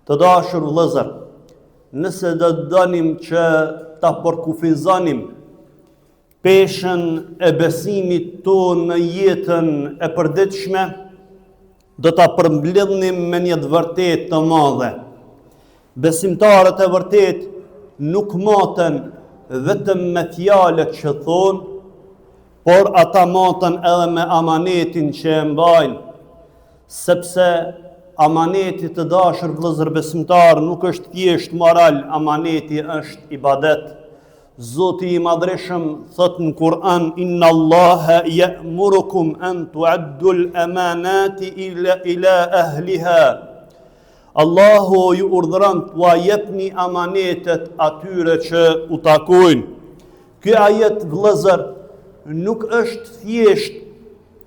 Të dashur vëllezër, nëse do dënim që ta përkufizonim peshën e besimit tonë në jetën e përditshme, do ta përmbledhnim me një të vërtetë të madhe. Besimtarët e vërtet nuk maten vetëm me fjalët që thonë, por ata maten edhe me amanetin që e mbajnë, sepse amaneti të dashur vëllezër besimtar nuk është thjesht moral, amaneti është ibadet. Zoti i Madhreshëm thot në Kur'an: Inna Allaha ya'murukum an tu'addu al-amanati ila ahliha. Allahu ju urdhëron t'ua jepni amanetet atyre që u takojnë. Ky ajet vëllezër nuk është thjesht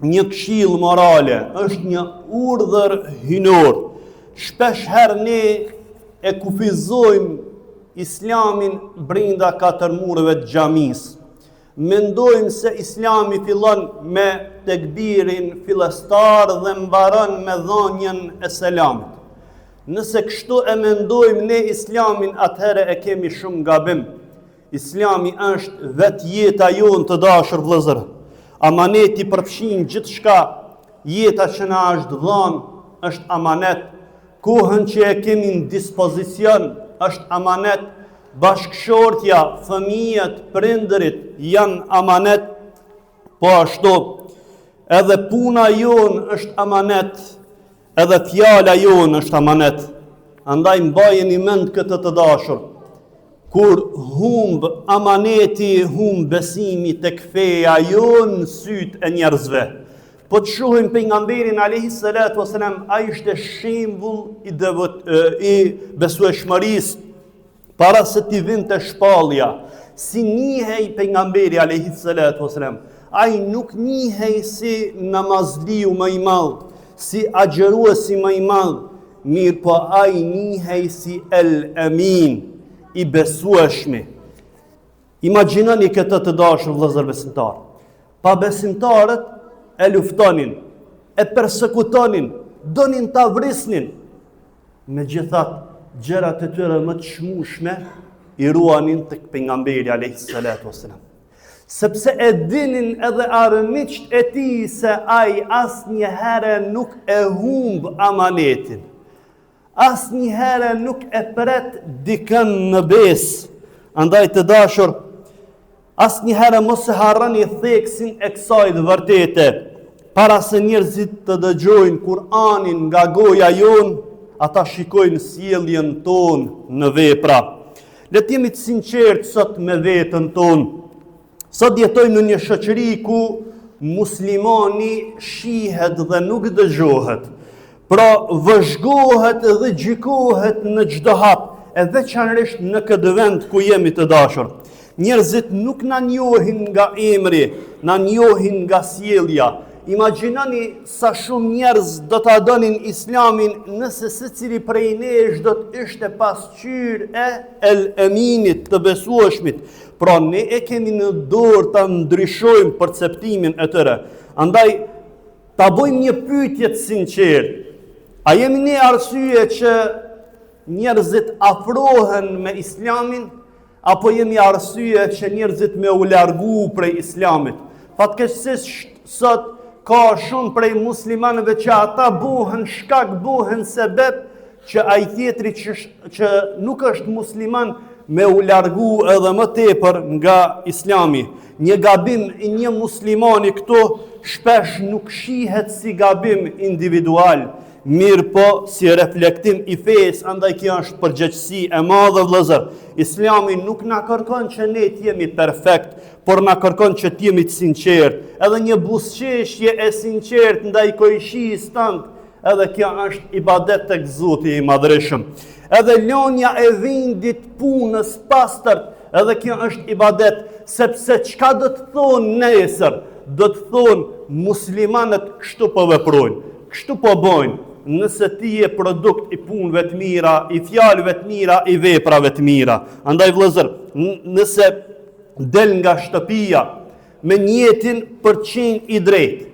një këshill morale, është një urdhër hynor. Shpesh herë ne e kufizojmë Islamin brenda katër mureve të xhamisë. Mendojmë se Islami fillon me tekbirin fillestar dhe mbaron me dhënien e selamit. Nëse kështu e mendojmë ne Islamin, atëherë e kemi shumë gabim. Islami është vetë jeta jonë të dashur vëllezër. Amaneti përfshin gjithçka. Jeta që na është dhënë është amanet. Kohën që e kemi në dispozicion është amanet. Bashkëshortja, fëmijët, prindërit janë amanet. Po ashtu, edhe puna jonë është amanet, edhe fjala jonë është amanet. Andaj mbajeni mend këtë të dashur. Kur humb amaneti, humb besimi tek feja jonë në sytë e njerëzve. Po të shohim pejgamberin alayhi salatu wasalam, ai ishte shembull i besueshmërisë para se t'i vinte shpallja. Si njihej pejgamberi alayhi salatu wasalam? Ai nuk njihej si namazliu më i madh, si agjeruesi më i madh, mirë po ai njihej si el-amin, i besueshmi. Imagjinoni këtë të dashur vëllezër besimtar. Pa besimtarët e luftonin, e persekutonin, donin ta vrisnin. Megjithatë, gjërat e tyre më të çmueshme i ruanin tek pejgamberi alayhi salatu wasalam. Sepse e dinin edhe armiqt e tij se ai asnjëherë nuk e humb amanetin. Asnjëherë nuk e pret dikën në besë. Andaj të dashur, asnjëherë mos e harroni theksin e kësaj të vërtete. Para se njerëzit të dëgjojnë Kur'anin nga goja jonë, ata shikojnë sjelljen tonë në vepra. Le të jemi të sinqertë sot me veten tonë. Sot jetojmë në një shoqëri ku muslimani shihet dhe nuk dëgjohet. Pra vëzhgohet dhe gjykohet në çdo hap, e veçanërisht në këtë vend ku jemi të dashur. Njerëzit nuk na njohin nga emri, na njohin nga sjellja. Imagjinoni sa shumë njerëz do ta donin Islamin nëse secili prej nesh do të ishte pasqyrë e el-aminit, të besueshmit. Pra ne e kemi në dorë ta ndryshojmë perceptimin e tyre. Andaj ta bëjmë një pyetje të sinqertë. A jemi ne arsye që njerëzit afrohen me Islamin, apo jemi arsye që njerëzit me u largu prej Islamit? Fatkeqësisht sot ka shumë prej muslimanëve që ata bëhen shkak, bëhen sebeb që ai tjetri që nuk është musliman me u largu edhe më tepër nga Islami. Një gabim i një muslimani këtu shpesh nuk shihet si gabim individual, mirë po si reflektim i fesë. Andaj kjo është përgjegjësi e madhe vëllezër. Islami nuk na kërkon që ne të jemi perfekt, por na kërkon që të jemi të sinqertë. Edhe një buzëqeshje e sinqertë ndaj koishis tënd, edhe kjo është ibadet tek Zoti i Madhreshëm. Edhe lënia e vendit punës pastërt, edhe kjo është ibadet, sepse çka do të thonë nesër? Do të thonë muslimanët kështu po veprojnë, kështu po bojnë. Nëse ti je produkt i punëve të mira, i fjalëve të mira, i veprave të mira. Andaj vëllezër, nëse del nga shtëpia me njetin për qenë i drejtë,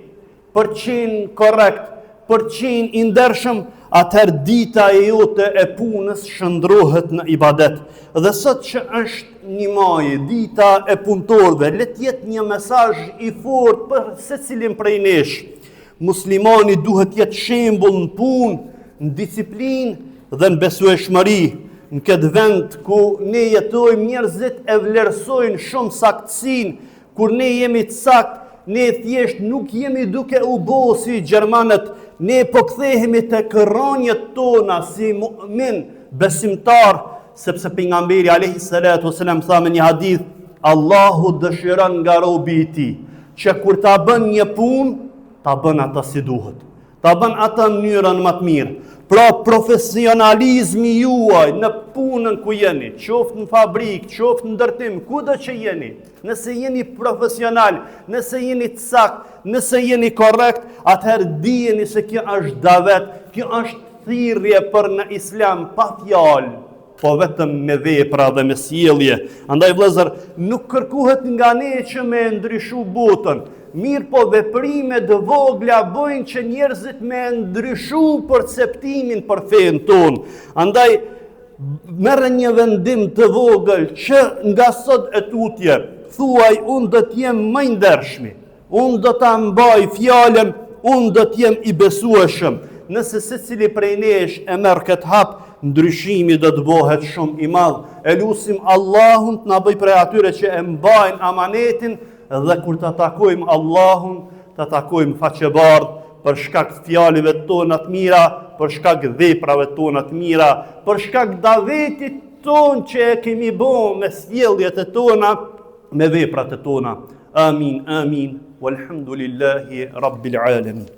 për qenë korrekt, për qenë i ndershëm, atëherë dita e jote e punës shndrohet në ibadet. Dhe sot që është një majë, dita e punëtorëve, le të jetë një mesazh i fortë për secilin prej nesh. Muslimani duhet jetë shembull në punë, në disiplinë dhe në besueshmëri. Në këtë vend ku ne jetojmë, njerëzit e vlerësojnë shumë saktësinë, kur ne jemi të saktë, ne thjesht nuk jemi duke u bo si gjermanët, ne po kthehemi te rronjët tona si mu'min, besimtar, sepse pejgamberi alayhi salatu wasalam tha me një hadith, Allahu dëshiron nga robi i tij që kur ta bën një punë, ta bën atë si duhet. Ta bën atë në mënyrën më të mirë. Pra profesionalizmi juaj në punën ku jeni, qoftë në fabrikë, qoftë në ndërtim, kudo që jeni, nëse jeni profesional, nëse jeni të saktë, nëse jeni korrekt, atëherë dijeni se kjo është davet, kjo është thirrje për në Islam pa fjalë, po vetëm me vepra dhe me sjellje. Andaj vëllezër, nuk kërkohet nga ne që me ndryshu botën. Mirë po veprime dë vogla bojnë që njerëzit me ndryshu perceptimin për fenë tonë. Andaj, merë një vendim të vogël që nga sot e tutje, thuaj unë do t'jem më i ndershmi, unë do t'a mbaj fjallën, unë do t'jem i besueshëm. Nëse secili prej nesh e merr këtë hap, ndryshimi do të bëhet shumë i madh. E lutim Allahun të na bëj prej atyre që e mbajnë amanetin, dhe kur të takojmë Allahun, të takojmë faqebardh për shkak të fjalive tona të mira, për shkak veprave tona të mira, për shkak davetit ton që e kemi bo me sjelljet e tona, me veprat e tona. Amin, amin, walhamdulillahi rabbil alamin.